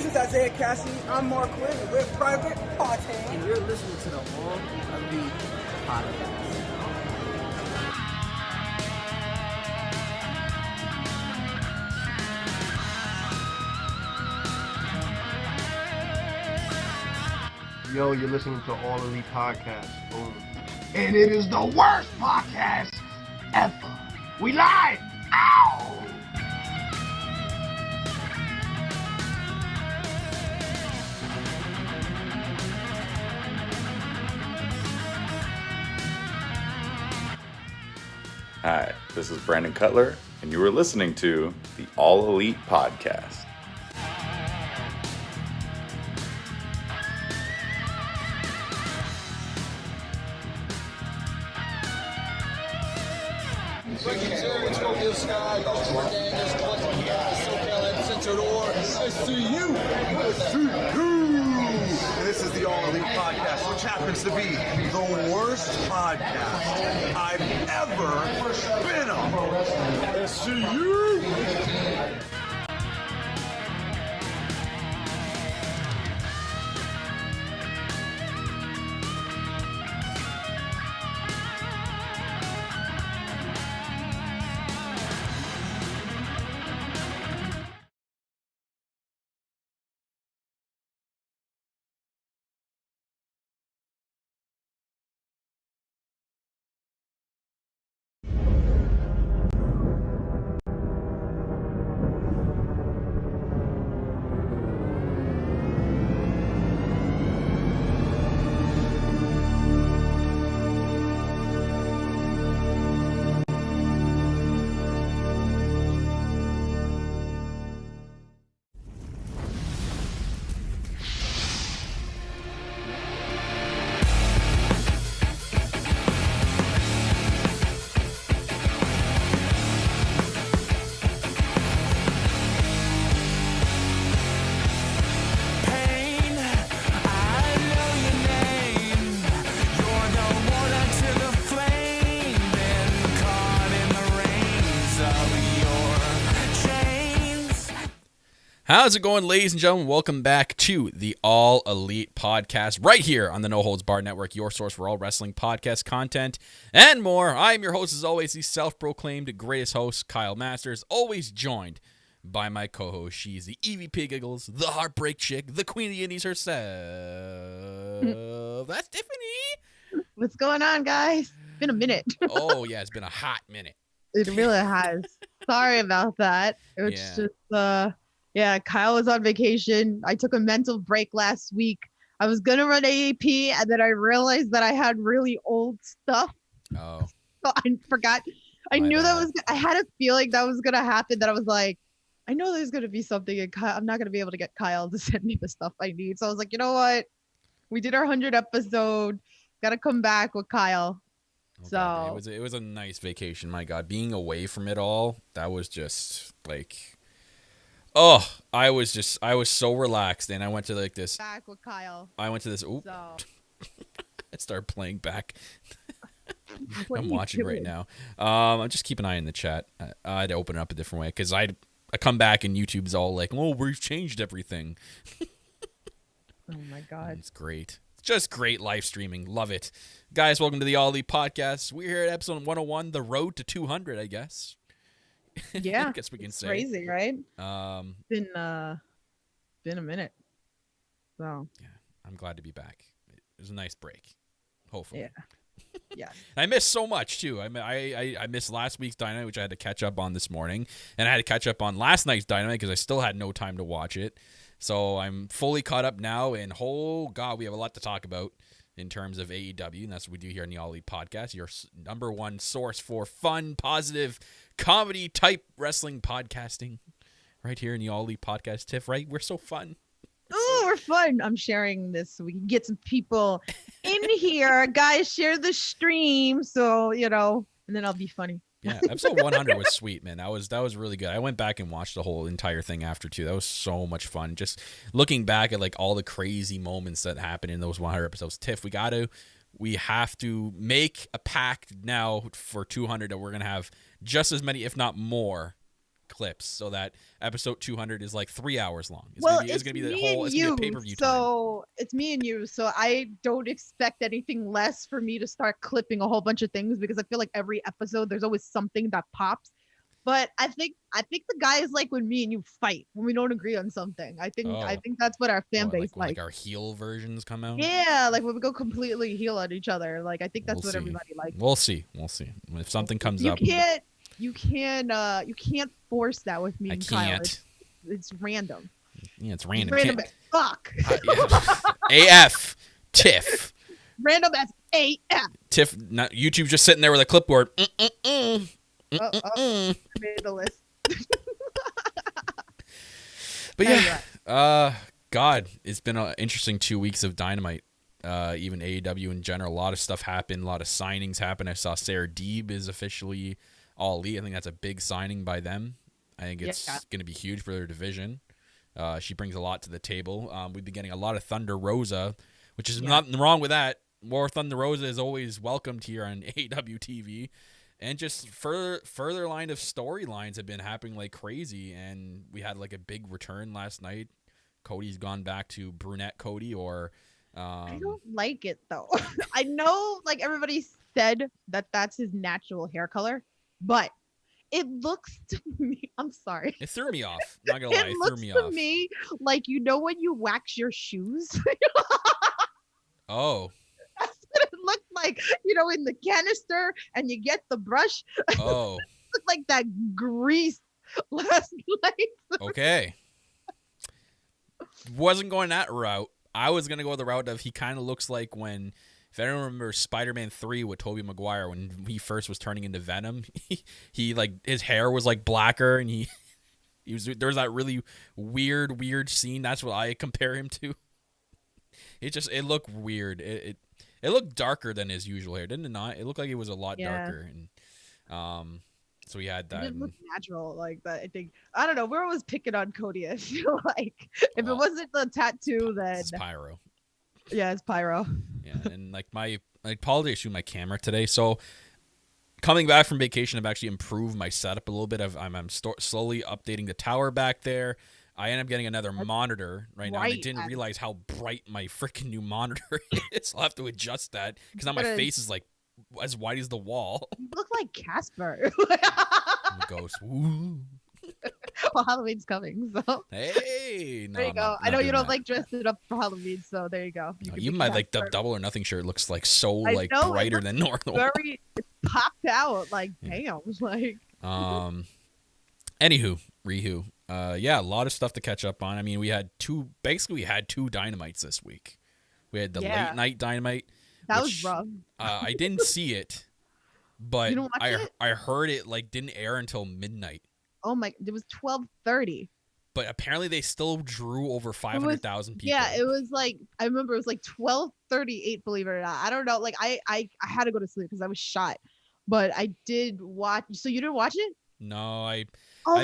is Isaiah Cassidy. I'm Mark Quinn with Private Party. And you're listening to the All Elite Podcast. Yo, you're listening to All Elite Podcast. Boom. And it is the worst podcast ever. We live! Ow! Hi, this is Brandon Cutler, and you are listening to the All Elite Podcast. This is the All Elite Podcast, which happens to be the worst podcast I've ever been on. SCU! How's it going, ladies and gentlemen? Welcome back to the All Elite Podcast, right here on the No Holds Barred Network, your source for all wrestling podcast content and more. I am your host, as always, the self-proclaimed greatest host, Kyle Masters, always joined by my co-host. She's the EVP Giggles, the Heartbreak Chick, the Queen of the Indies herself. That's Tiffany. What's going on, guys? It's been a minute. Oh, yeah, it's been a hot minute. It really has. Sorry about that. It was just, yeah, Kyle was on vacation. I took a mental break last week. I was going to run AAP, and then I realized that I had really old stuff. Oh. So I forgot. I knew that was, I had a feeling that was going to happen, that I was like, I know there's going to be something, and I'm not going to be able to get Kyle to send me the stuff I need. So I was like, you know what? We did our 100th episode. Got to come back with Kyle. Okay, so it was a nice vacation. My God, being away from it all, that was just like... Oh, I was so relaxed, and I went to like this. Back with Kyle. I went to this. Ooh, so. I started playing back. What I'm are you watching doing? right now. I'm just keep an eye in the chat. I had to open it up a different way because I come back and YouTube's all like, "Oh, we've changed everything." Oh my God, it's great. It's just great live streaming. Love it, guys. Welcome to the All Elite Podcast. We're here at episode 101, the road to 200, I guess. Yeah, I guess we can say crazy, right? Been a minute. So yeah, I'm glad to be back. It was a nice break. Hopefully. Yeah. Yeah. I missed so much too. I missed last week's Dynamite, which I had to catch up on this morning, and I had to catch up on last night's Dynamite because I still had no time to watch it. So I'm fully caught up now, and oh God, we have a lot to talk about in terms of AEW, and that's what we do here on the All Elite Podcast, your number one source for fun, positive, comedy-type wrestling podcasting, right here in the All Elite Podcast. Tiff, right? We're so fun. Oh, we're fun. I'm sharing this so we can get some people in here. Guys, share the stream so, and then I'll be funny. Yeah, episode 100 was sweet, man. That was really good. I went back and watched the whole entire thing after too. That was so much fun. Just looking back at like all the crazy moments that happened in those 100 episodes. Tiff, we have to make a pact now for 200 that we're gonna have just as many, if not more, clips so that episode 200 is like 3 hours long. It's Well, gonna be, it's gonna be the me whole. and It's gonna you, be a pay-per-view time. so it's me and you. So I don't expect anything less for me to start clipping a whole bunch of things because I feel like every episode there's always something that pops. But I think the guys like when me and you fight when we don't agree on something. I think that's what our fan base when, like. our heel versions come out. Yeah, like when we go completely heel on each other. Like I think that's We'll what see. everybody likes. We'll see. If something comes up, You can't force that with me I and Kyle. can't. It's random. Yeah, it's It's random. random as fuck. AF Tiff. Random as AF. Tiff. Not YouTube. Just sitting there with a clipboard. I made the list. But yeah, God, it's been an interesting 2 weeks of Dynamite. Even AEW in general, a lot of stuff happened, a lot of signings happened. I saw Sarah Deeb is officially All Elite. I think that's a big signing by them. I think it's going to be huge for their division. She brings a lot to the table. We've been getting a lot of Thunder Rosa, which is nothing wrong with that. More Thunder Rosa is always welcomed here on AEW TV. And just further line of storylines have been happening like crazy. And we had like a big return last night. Cody's gone back to brunette Cody, or I don't like it though. I know like everybody said that that's his natural hair color, but it looks to me, I'm sorry. It threw me off. Not gonna lie, it threw me off. It looks to me like, you know when you wax your shoes? Oh. That's what it looked like, you know, in the canister and you get the brush. Oh. It looked like that grease last night. Okay. Wasn't going that route. I was going to go the route of he kind of looks like when, if anyone remembers Spider-Man 3 with Tobey Maguire, when he first was turning into Venom, he like, his hair was like blacker and he was, there was that really weird scene. That's what I compare him to. It looked weird. It looked darker than his usual hair, didn't it not? It looked like it was a lot darker. And so he had that. It didn't look natural like that. I don't know. We're always picking on Cody. I feel like if it wasn't the tattoo, then it's pyro. Yeah, it's pyro. Yeah, and like I apologize to my camera today. So coming back from vacation, I've actually improved my setup a little bit. I'm slowly updating the tower back there. I end up getting another monitor right now. And I didn't realize how bright my freaking new monitor is. I'll have to adjust that because now my face is like as wide as the wall. You look like Casper. The ghost. Woo. Well, Halloween's coming, so hey, there you go. I know you don't like dressing up for Halloween, so there you go. You might like the Double or Nothing shirt. Looks like so like brighter than normal. Very popped out. Like damn. Like. Anywho, Rihu. Yeah, a lot of stuff to catch up on. I mean, we had two Dynamites this week. We had the late night Dynamite. That was rough. I didn't see it, but it? I heard it like didn't air until midnight. Oh my! It was 12:30. But apparently they still drew over 500,000 people. Yeah, it was like I remember it was like 12:38. Believe it or not, I don't know. Like I had to go to sleep because I was shot, but I did watch. So you didn't watch it? No, I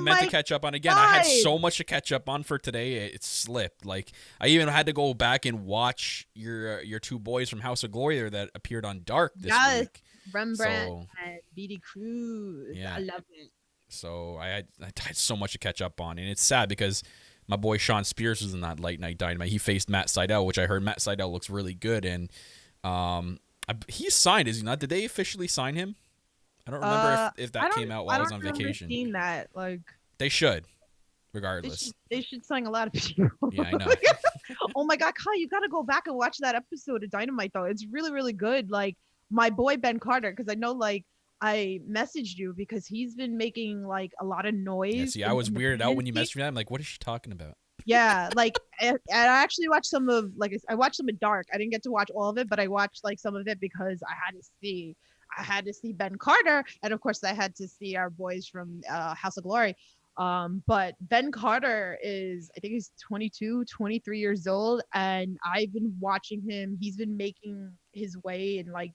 meant to catch up on again. I had so much to catch up on for today. It slipped. Like I even had to go back and watch your two boys from House of Glory that appeared on Dark this week. Rembrandt and BD Cruz. Yeah. I love it. So I had so much to catch up on, and it's sad because my boy Sean Spears was in that late night Dynamite. He faced Matt Sydal, which I heard Matt Sydal looks really good, and he's signed, is he not? Did they officially sign him? I don't remember if that came out while I was on vacation. Seen that, like they should, regardless. They should sign a lot of people. Yeah, I know. Oh my God, Kyle, you got to go back and watch that episode of Dynamite though. It's really, really good. Like my boy Ben Carter, because I know like I messaged you because he's been making like a lot of noise. Yeah, see, I was weirded out when you messaged me. I'm like, what is she talking about? Yeah, like and I actually watched some of I watched some of Dark. I didn't get to watch all of it, but I watched like some of it because I had to see Ben Carter, and of course I had to see our boys from House of Glory. But Ben Carter I think he's 22, 23 years old, and I've been watching him. He's been making his way in like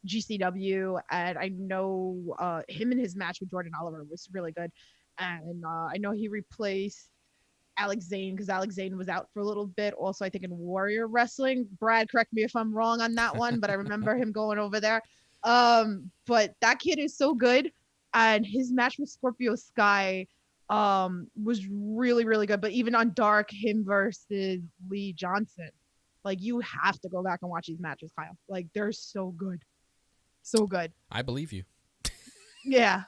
GCW, and I know him and his match with Jordan Oliver was really good. And I know he replaced Alex Zane because Alex Zane was out for a little bit. Also, I think in Warrior Wrestling. Brad, correct me if I'm wrong on that one, but I remember him going over there. But that kid is so good, and his match with Scorpio Sky was really, really good. But even on Dark, him versus Lee Johnson, like you have to go back and watch these matches, Kyle. Like they're so good. So good. I believe you. Yeah.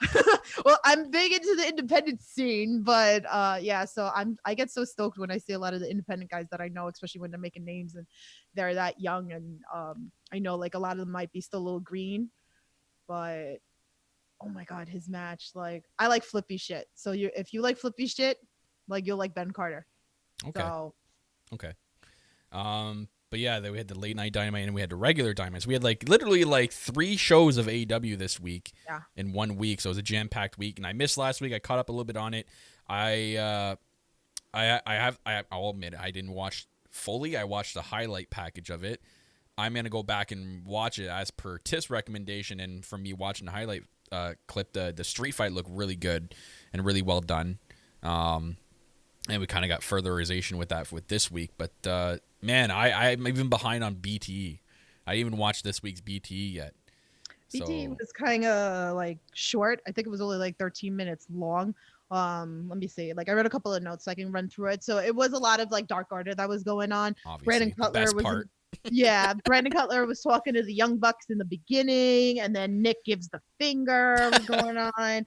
Well, I'm big into the independent scene, but yeah, so I get so stoked when I see a lot of the independent guys that I know, especially when they're making names and they're that young, and I know like a lot of them might be still a little green, but oh my god, his match, like I like flippy shit. So if you like flippy shit, like you'll like Ben Carter. Okay. So, okay. But yeah, then we had the late night Dynamite and we had the regular Dynamite. So we had like literally like 3 shows of AEW this week in 1 week. So it was a jam-packed week, and I missed last week. I caught up a little bit on it. I'll admit I didn't watch fully. I watched the highlight package of it. I'm gonna go back and watch it as per Tiff's recommendation, and from me watching the highlight clip, the street fight looked really good and really well done. And we kind of got furtherization with that with this week. But, man, I'm even behind on BTE. I didn't even watch this week's BTE yet. BTE was kind of like short. I think it was only like 13 minutes long. Let me see. Like I read a couple of notes so I can run through it. So it was a lot of like Dark Order that was going on. Obviously, Brandon Cutler the best was part. Yeah, Brandon Cutler was talking to the Young Bucks in the beginning, and then Nick gives the finger was going on.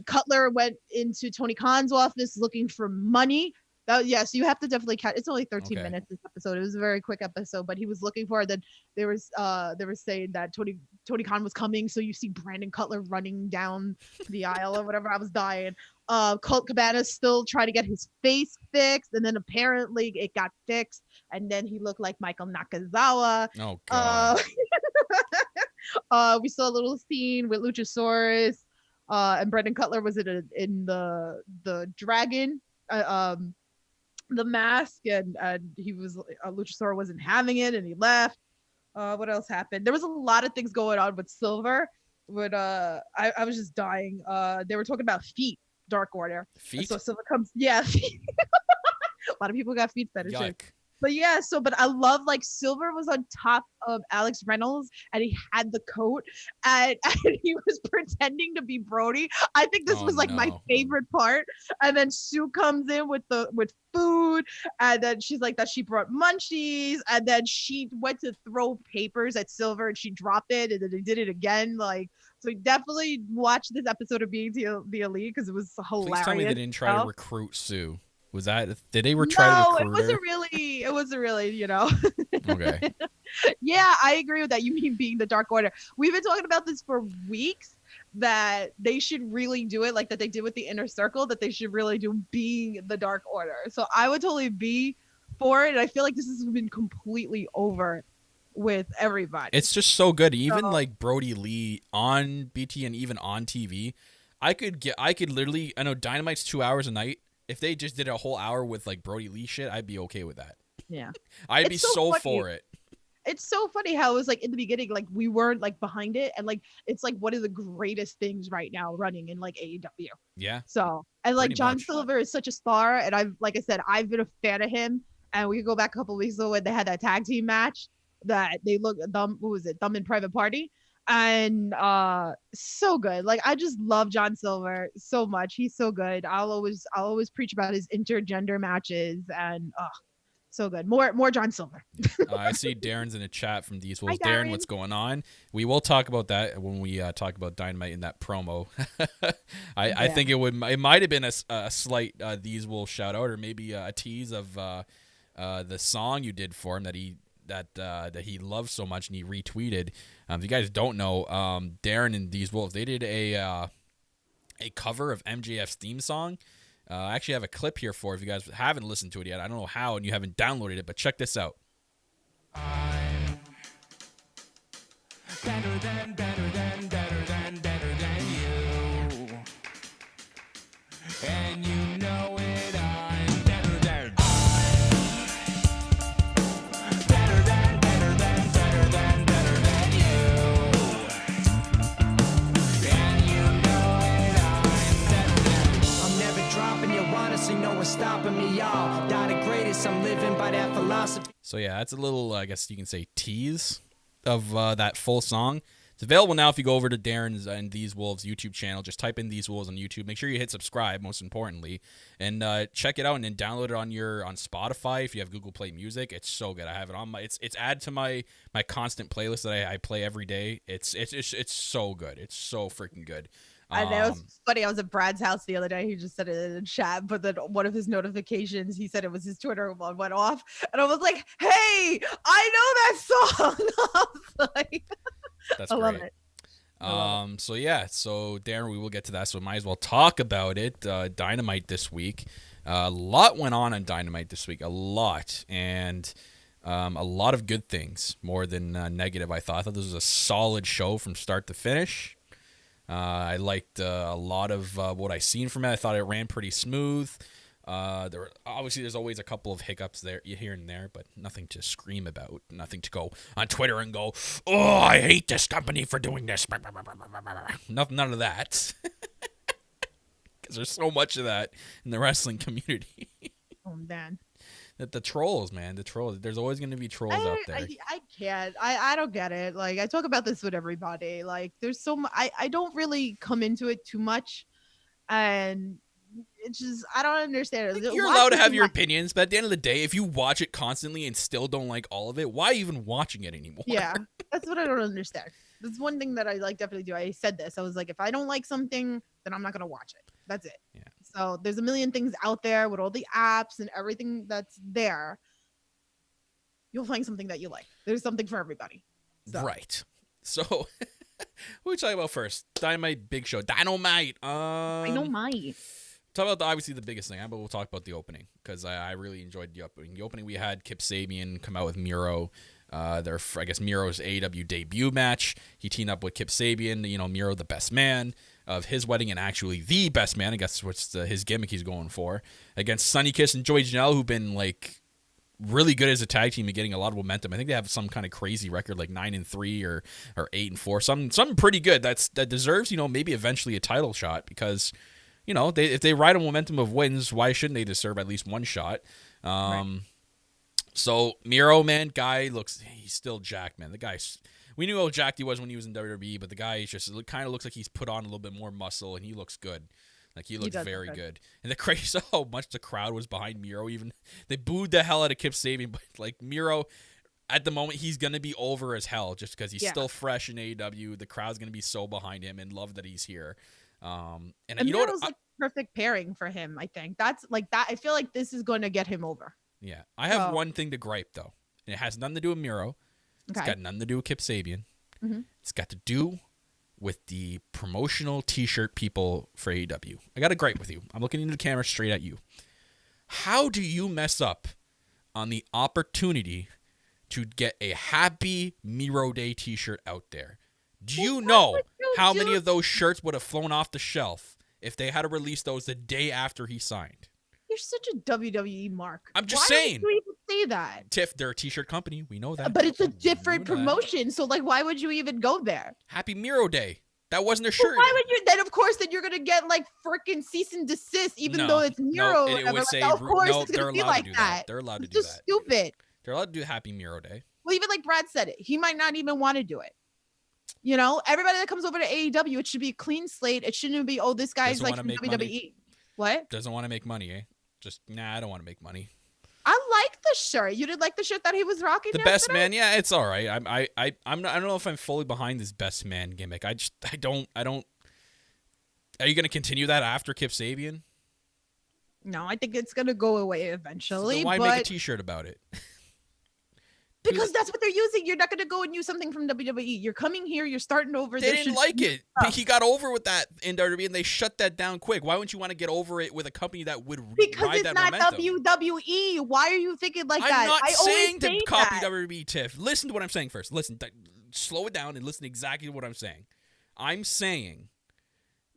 Cutler went into Tony Khan's office looking for money. So you have to definitely catch. It's only 13 minutes this episode. It was a very quick episode, but he was looking for it. Then they were saying that Tony Khan was coming, so you see Brandon Cutler running down the aisle or whatever. I was dying. Colt Cabana still trying to get his face fixed, and then apparently it got fixed, and then he looked like Michael Nakazawa. Oh god. We saw a little scene with Luchasaurus, and Brandon Cutler was in the dragon, the mask, and he was Luchasaurus wasn't having it, and he left. What else happened? There was a lot of things going on with Silver. But I was just dying. They were talking about feet. Dark Order. Feet? And so Silver comes, feet. A lot of people got feet fetishes. Yuck. But yeah, but I love like Silver was on top of Alex Reynolds and he had the coat and he was pretending to be Brody. I think this was like my favorite part. And then Sue comes in with food, and then she's like that she brought munchies, and then she went to throw papers at Silver and she dropped it, and then they did it again. Like, so definitely watch this episode of Being the Elite because it was hilarious. Please tell me they didn't try to recruit Sue. Was that? Did they try to recruit her? It wasn't really, Okay. Yeah, I agree with that. You mean Being the Dark Order. We've been talking about this for weeks, that they should really do it like that they did with the Inner Circle, that they should really do Being the Dark Order. So I would totally be for it. And I feel like this has been completely over with everybody. It's just so good. Even like Brody Lee on BT and even on TV, I could literally, I know Dynamite's 2 hours a night. If they just did a whole hour with like Brody Lee shit, I'd be okay with that. Yeah. I'd be so for it. It's so funny how it was like in the beginning, like we weren't like behind it, and like it's like one of the greatest things right now running in like AEW. Yeah. So, and like Pretty John much. Silver is such a star, and like I said, I've been a fan of him. And we could go back a couple of weeks ago when they had that tag team match that they looked dumb. What was it? Dumb in Private Party. And so good. Like I just love John Silver so much. He's so good. I'll always preach about his intergender matches, and so good. More John Silver. I see Darren's in a chat from These Wolves. Hi, Darren, Darren. what's going on? We will talk about that when we talk about Dynamite in that promo. I think it might have been a slight These Wolves shout out, or maybe a tease of the song you did for him that he loves so much and he retweeted. If you guys don't know, Darren and These Wolves, they did a cover of MJF's theme song. I actually have a clip here for if you guys haven't listened to it yet. I don't know how and you haven't downloaded it, but check this out. I'm better than you. And you know it, I'm better than stopping me, y'all. Die the greatest, I'm living by that philosophy. So yeah, that's a little, I guess you can say, tease of that full song. It's available now if you go over to Darren's and These Wolves YouTube channel. Just type in These Wolves on YouTube. Make sure you hit subscribe, most importantly, and check it out and then download it on Spotify if you have Google Play Music. It's so good. I have it on my. It's added to my constant playlist that I play every day. It's so good. It's so freaking good. I know, it was funny. I was at Brad's house the other day. He just said it in the chat, but then one of his notifications, he said it was his Twitter one went off, and I was like, "Hey, I know that song." I was like, That's I love great. it. So Darren, we will get to that. So might as well talk about it. Dynamite this week. A lot went on Dynamite this week. A lot, and a lot of good things, more than negative. I thought this was a solid show from start to finish. I liked a lot of what I seen from it. I thought it ran pretty smooth. There's always a couple of hiccups there here and there, but nothing to scream about. Nothing to go on Twitter and go, "Oh, I hate this company for doing this." None of that. Because there's so much of that in the wrestling community. Oh man. The trolls, man. The trolls. There's always going to be trolls out there. I can't. I don't get it. Like, I talk about this with everybody. Like, there's so much. I don't really come into it too much, and it's just I don't understand it. You're allowed to have your opinions, but at the end of the day, if you watch it constantly and still don't like all of it, why are you even watching it anymore? Yeah, that's what I don't understand. That's one thing that I definitely do. I said this. I was like, if I don't like something, then I'm not gonna watch it. That's it. Yeah. So there's a million things out there with all the apps and everything that's there. You'll find something that you like. There's something for everybody. So. Right. So, what are we talking about first? Dynamite, big show. Dynamite. Dynamite. Talk about obviously the biggest thing, but we'll talk about the opening because I really enjoyed the opening. The opening we had Kip Sabian come out with Miro. Miro's AEW debut match. He teamed up with Kip Sabian. Miro, the best man of his wedding and actually the best man. I guess what's his gimmick he's going for against Sonny Kiss and Joey Janela, who've been like really good as a tag team and getting a lot of momentum. I think they have some kind of crazy record like 9-3 or 8-4, something pretty good. That deserves maybe eventually a title shot because if they ride a momentum of wins, why shouldn't they deserve at least one shot? Right. So Miro, man, he's still jacked, man. The guy's. We knew how jacked he was when he was in WWE, but the guy kind of looks like he's put on a little bit more muscle, and he looks good. Like, he looks very good. And the crazy how much the crowd was behind Miro. Even they booed the hell out of Kip Sabian, but like Miro, at the moment, he's gonna be over as hell just because he's still fresh in AEW. The crowd's gonna be so behind him and love that he's here. And you know what? Miro's like perfect pairing for him. I think that's like that. I feel like this is going to get him over. Yeah, I have one thing to gripe though, and it has nothing to do with Miro. Okay. It's got nothing to do with Kip Sabian. Mm-hmm. It's got to do with the promotional T-shirt people for AEW. I got a gripe with you. I'm looking into the camera straight at you. How do you mess up on the opportunity to get a Happy Miro Day T-shirt out there? Do you know how many of those shirts would have flown off the shelf if they had to release those the day after he signed? You're such a WWE mark. I'm just saying. Why would you even say that? Tiff, they're a T-shirt company. We know that. But it's a different promotion. So, like, why would you even go there? Happy Miro Day. That wasn't their shirt. Why would you? Then, of course, then you're going to get, like, freaking cease and desist, even though it's Miro. No, it would say, of course, no, it's they're going to be allowed like to do that. that. They're allowed to it's do just that. stupid. They're allowed to do Happy Miro Day. Well, even like Brad said it. He might not even want to do it. Everybody that comes over to AEW, it should be a clean slate. It shouldn't be, oh, this guy's like from WWE. Money. What? Doesn't want to make money, eh? Just, I don't want to make money. I like the shirt. You didn't like the shirt that he was rocking The yesterday? best man, yeah, it's all right. I don't know if I'm fully behind this best man gimmick. I don't. Are you going to continue that after Kip Sabian? No, I think it's going to go away eventually. So why make a T-shirt about it? Because that's what they're using. You're not going to go and use something from WWE. You're coming here. You're starting over. They didn't like it. He got over with that in WWE, and they shut that down quick. Why wouldn't you want to get over it with a company that would ride that momentum? Because it's not WWE. Why are you thinking like that? I'm not saying to copy WWE, Tiff. Listen to what I'm saying first. Listen, slow it down and listen exactly to what I'm saying. I'm saying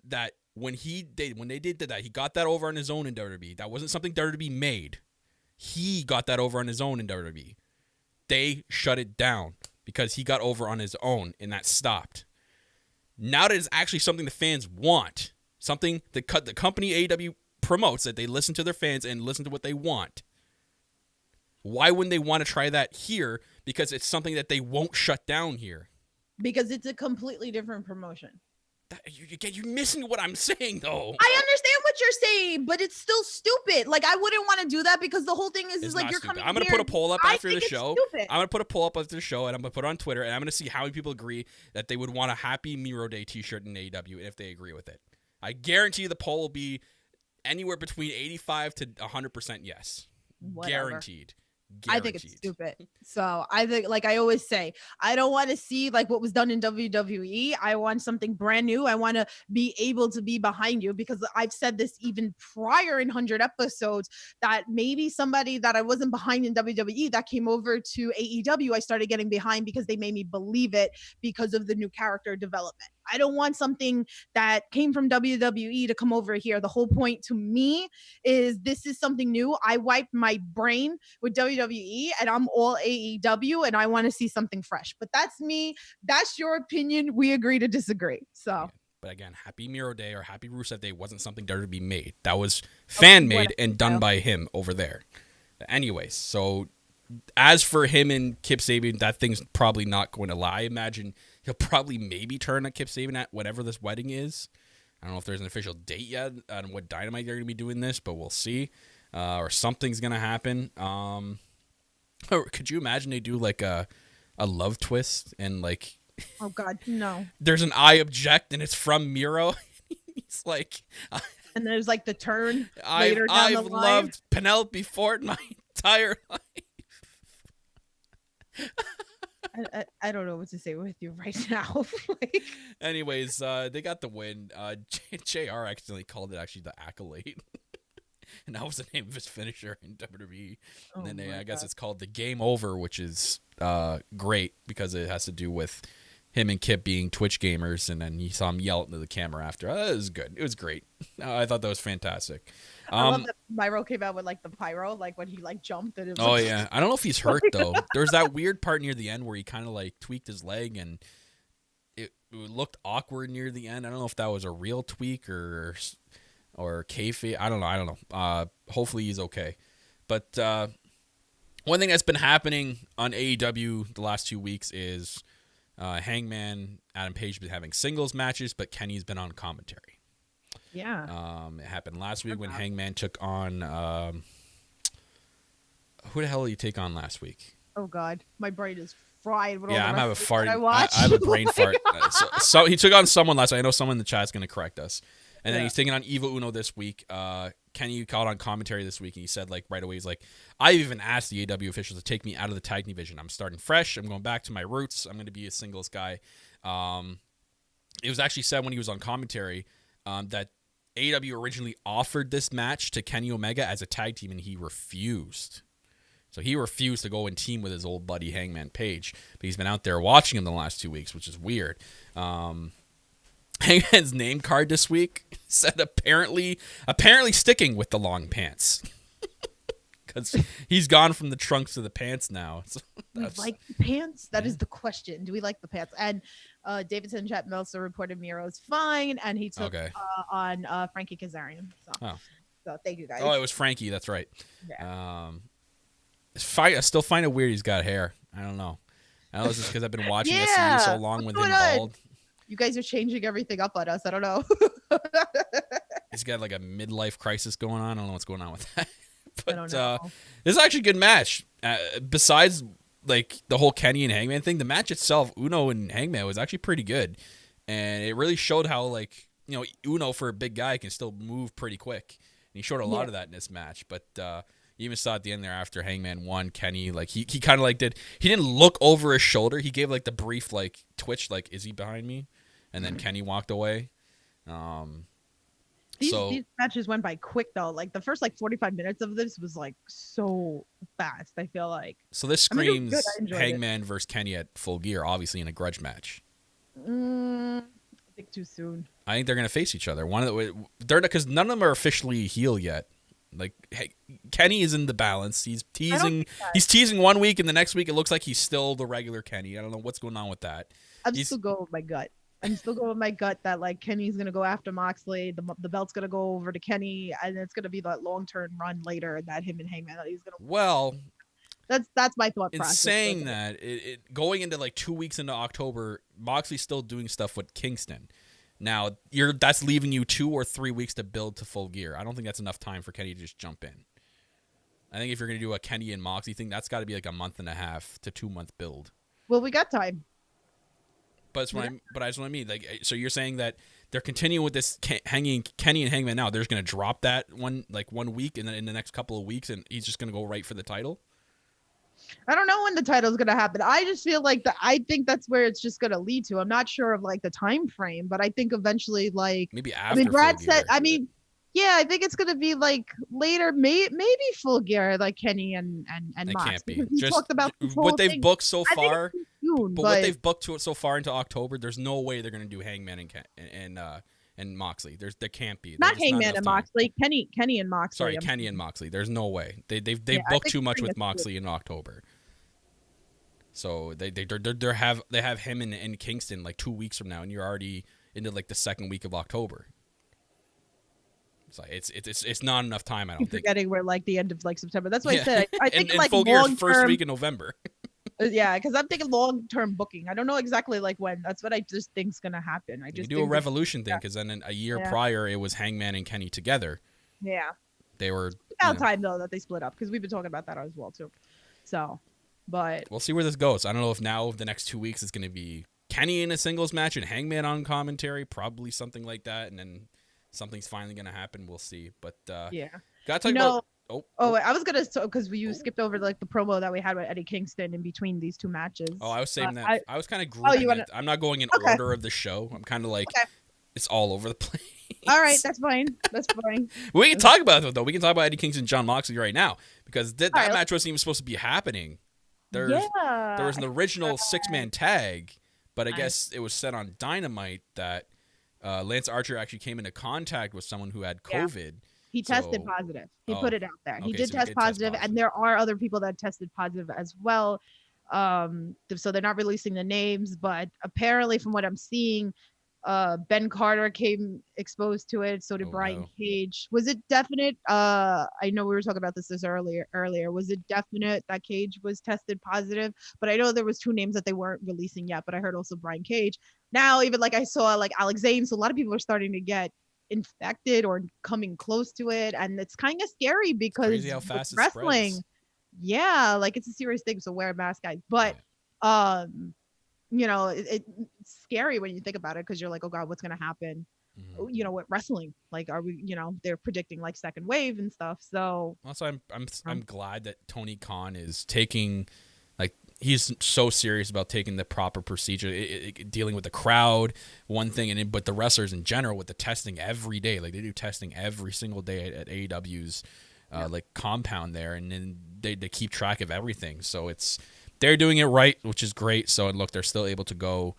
that when they did that, he got that over on his own in WWE. That wasn't something WWE made. He got that over on his own in WWE. They shut it down because he got over on his own, and that stopped. Now that it's actually something the fans want, something the company AEW promotes, that they listen to their fans and listen to what they want. Why wouldn't they want to try that here? Because it's something that they won't shut down here. because it's a completely different promotion. You're missing what I'm saying, though. I understand what you're saying, but it's still stupid. Like, I wouldn't want to do that because the whole thing is It's like not you're stupid. coming. I'm gonna here, put a poll up I after the think it's show. stupid. I'm gonna put a poll up after the show, and I'm gonna put it on Twitter, and I'm gonna see how many people agree that they would want a Happy Miro Day T-shirt in AEW, and if they agree with it. I guarantee you the poll will be anywhere between 85 to 100% yes. Whatever. Guaranteed. I think it's stupid. So I think, like I always say, I don't want to see like what was done in WWE. I want something brand new. I want to be able to be behind you, because I've said this even prior in 100 episodes that maybe somebody that I wasn't behind in WWE that came over to AEW, I started getting behind because they made me believe it because of the new character development. I don't want something that came from WWE to come over here. The whole point to me is this is something new. I wiped my brain with WWE and I'm all AEW and I want to see something fresh. But that's me. That's your opinion. We agree to disagree. So. Yeah. But again, Happy Miro Day or Happy Rusev Day wasn't something WWE made. That was fan-made and done by him over there. Anyways, so as for him and Kip Sabian, that thing's probably not going to lie. I imagine he'll probably maybe turn on Kip Sabian at whatever this wedding is. I don't know if there's an official date yet on what Dynamite they're going to be doing this, but we'll see. Or something's going to happen. Or could you imagine they do like a love twist and like... Oh, God, no. There's an I object and it's from Miro. He's like... And there's like the turn later down I've the line. loved Penelope Ford my entire life. I don't know what to say with you right now. Like, anyways, they got the win. JR accidentally called it actually the Accolade. And that was the name of his finisher in WWE. And then I guess it's called the Game Over, which is great because it has to do with him and Kip being Twitch gamers. And then you saw him yell into the camera after. It was good. It was great. I thought that was fantastic. I love that Miro came out with like the pyro, like when he like jumped. And it was oh, like, yeah. I don't know if he's hurt, though. There's that weird part near the end where he kind of like tweaked his leg and it looked awkward near the end. I don't know if that was a real tweak or kayfabe. I don't know. Hopefully he's okay. But one thing that's been happening on AEW the last 2 weeks is Hangman, Adam Page been having singles matches, but Kenny's been on commentary. Yeah. It happened last week when Hangman took on who the hell did he take on last week? Oh God, my brain is fried. With all Yeah, the I'm having a wrestlers fart. that I watch. I have a brain fart. So he took on someone last. I know someone in the chat's going to correct us. And then he's taking on Evil Uno this week. Kenny called on commentary this week, and he said, like, right away, he's like, I even asked the AEW officials to take me out of the tag division. I'm starting fresh. I'm going back to my roots. I'm going to be a singles guy. It was actually said when he was on commentary that AEW originally offered this match to Kenny Omega as a tag team, and he refused. So he refused to go and team with his old buddy Hangman Page. But he's been out there watching him the last 2 weeks, which is weird. Hangman's name card this week said apparently sticking with the long pants. Because he's gone from the trunks to the pants now. So we like the pants? That is the question. Do we like the pants? And Davidson Chat Meltzer reported Miro's fine, and he took on Frankie Kazarian. So thank you guys. Oh, it was Frankie. That's right. Yeah. I still find it weird he's got hair. I don't know. I don't know if it's because I've been watching SCU so long with him bald. You guys are changing everything up on us. I don't know. He's got like a midlife crisis going on. I don't know what's going on with that. But I don't know. this is actually a good match. Besides like the whole Kenny and Hangman thing, the match itself, Uno and Hangman, was actually pretty good. And it really showed how, like, you know, Uno for a big guy can still move pretty quick. And he showed a lot of that in this match. But you even saw at the end there after Hangman won, Kenny, like, he kind of like he didn't look over his shoulder. He gave like the brief like twitch, like, is he behind me? And then Kenny walked away. These matches went by quick though. Like the first like 45 minutes of this was like so fast. I feel like. So this screams Hangman versus Kenny at Full Gear, obviously in a grudge match. I think too soon. I think they're gonna face each other. Because none of them are officially heel yet. Like, hey, Kenny is in the balance. He's teasing. He's teasing 1 week, and the next week it looks like he's still the regular Kenny. I don't know what's going on with that. I'm still going with my gut. I'm still going with my gut that like Kenny's gonna go after Moxley. The belt's gonna go over to Kenny, and it's gonna be that long-term run later. And that him and Hangman, he's gonna. Well, That's my thought In process. saying that, going into like 2 weeks into October, Moxley's still doing stuff with Kingston. Now that's leaving you 2 or 3 weeks to build to Full Gear. I don't think that's enough time for Kenny to just jump in. I think if you're gonna do a Kenny and Moxley thing, that's got to be like a 1.5 to 2 month build. Well, we got time. But that's what I mean. Like, so you're saying that they're continuing with this hanging Kenny and Hangman now. They're just gonna drop that 1 week, and then in the next couple of weeks, and he's just gonna go right for the title. I don't know when the title's gonna happen. I just feel like I think that's where it's just gonna lead to. I'm not sure of like the time frame, but I think eventually, like maybe after. I mean, Brad Full said. Gear. I mean, yeah, I think it's gonna be like later, maybe Full Gear, like Kenny and It Mox. can't be. Because we Just talked about this whole what they've thing. booked so I think far. it's soon, But what they've booked to it so far into October, there's no way they're gonna do Hangman and Moxley. There can't be. not There's Hangman enough and time. Moxley, Kenny and Moxley. Sorry, Kenny and Moxley. There's no way. They've I booked think too much Kenny with is Moxley in October. So they have him in Kingston like 2 weeks from now, and you're already into like the second week of October. So it's not enough time. I don't think. Forgetting we're like the end of like September. That's what I said. I think and like Full Gear's long first term. week in November. Yeah, because I'm thinking long term booking. I don't know exactly like when. That's what I just think's gonna happen. I You just do a think Revolution thing because then a year Yeah. prior it was Hangman and Kenny together. Yeah. They were. About time though that they split up because we've been talking about that as well too. So, but We'll see where this goes. I don't know if now the next 2 weeks is going to be Kenny in a singles match and Hangman on commentary, probably something like that, and then something's finally going to happen. We'll see. But yeah. gotta talk No. about. Oh, I was gonna because you skipped over like the promo that we had with Eddie Kingston in between these two matches. I was saying that I was kind of grouping it. I'm not going in Okay. order of the show. I'm kind of like it's all over the place. All right, that's fine. That's fine. We can talk about it though. We can talk about Eddie Kingston and John Moxley right now because that right, match wasn't even supposed to be happening. There was an original 6-man tag, but I guess it was said on Dynamite that Lance Archer actually came into contact with someone who had COVID. He tested positive. He put it out there. He okay, did so he test did test positive, positive. and there are other people that tested positive as well. So they're not releasing the names, but apparently, from what I'm seeing, Ben Carter came exposed to it. So did Brian no. Cage. Was it definite? I know we were talking about this earlier. Was it definite that Cage was tested positive? But I know there was 2 names that they weren't releasing yet. But I heard also Brian Cage. Now, even like I saw like Alex Zane. So a lot of people are starting to get infected or coming close to it, and it's kind of scary because Crazy how with fast it wrestling, spreads. yeah, like it's a serious thing. So wear a mask, guys. But you know, it's scary when you think about it because you're like, oh god, what's gonna happen? Mhm. You know, with wrestling, like, are we? You know, they're predicting like second wave and stuff. So Also, I'm glad that Tony Khan is taking, like, he's so serious about taking the proper procedure, dealing with the crowd, one thing, but the wrestlers in general with the testing every day. Like they do testing every single day at AEW's like compound there, and then they keep track of everything. So they're doing it right, which is great. So and look, they're still able to go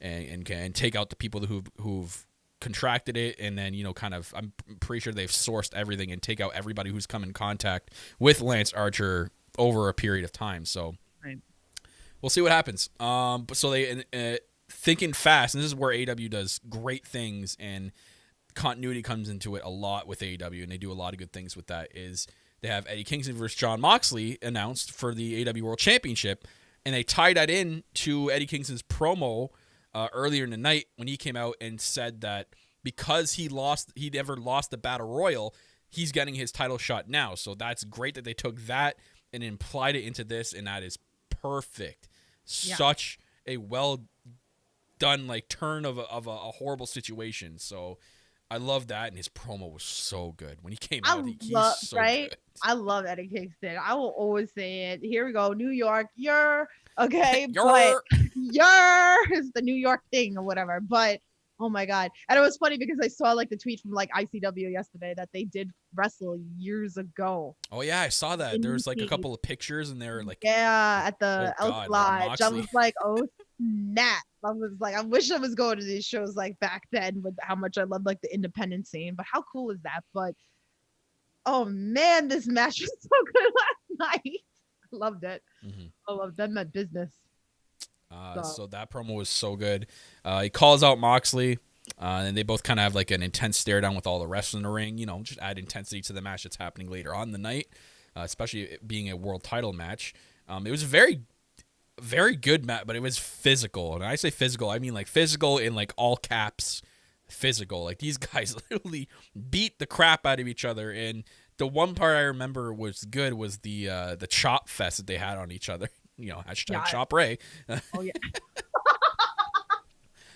and take out the people who've contracted it, and then kind of I'm pretty sure they've sourced everything and take out everybody who's come in contact with Lance Archer over a period of time. So we'll see what happens. But so they thinking fast, and this is where AEW does great things, and continuity comes into it a lot with AEW, and they do a lot of good things with that. Is they have Eddie Kingston versus John Moxley announced for the AEW World Championship, and they tie that in to Eddie Kingston's promo earlier in the night when he came out and said that because he never lost the Battle Royal, he's getting his title shot now. So that's great that they took that and implied it into this, and that is perfect. Yeah. Such a well done turn of a horrible situation. So I love that, and his promo was so good when he came out. He's so good. I love Eddie Kingston. I will always say it. Here we go, New York. You're okay, You're- but you're is the New York thing or whatever. But oh my god, and it was funny because I saw the tweet from ICW yesterday that they did wrestle years ago. Oh yeah, I saw that. In There was a the- couple of pictures, and they were Yeah, at the Oh, Elk God, Lodge. I Moxley. was like, oh snap. I was like, I wish I was going to these shows back then with how much I loved the independent scene. But how cool is that? But oh man, this match was so good last night. I loved it. Mhm. I loved them at business. So that promo was so good. He calls out Moxley, and they both kind of have an intense stare down with all the rest in the ring. Just add intensity to the match that's happening later on in the night. especially it being a world title match. It was a very, very good match, but it was physical. And when I say physical, I mean like physical in like all caps, physical. Like these guys literally beat the crap out of each other. And the one part I remember was good was the chop fest that they had on each other. Hashtag Chop Ray. Oh yeah.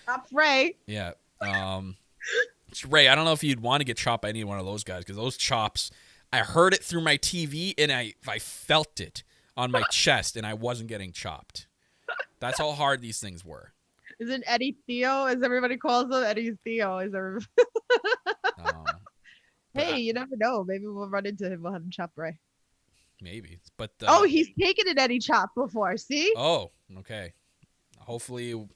Chop Ray. Yeah. Ray, I don't know if you'd want to get chopped by any one of those guys because those chops, I heard it through my TV and I felt it on my chest and I wasn't getting chopped. That's how hard these things were. Isn't Eddie Theo, as everybody calls him? Eddie's Theo. Hey, you never know. Maybe we'll run into him. We'll have him chop Ray. Maybe. But he's taken an Eddie chop before. See? Oh, okay. Hopefully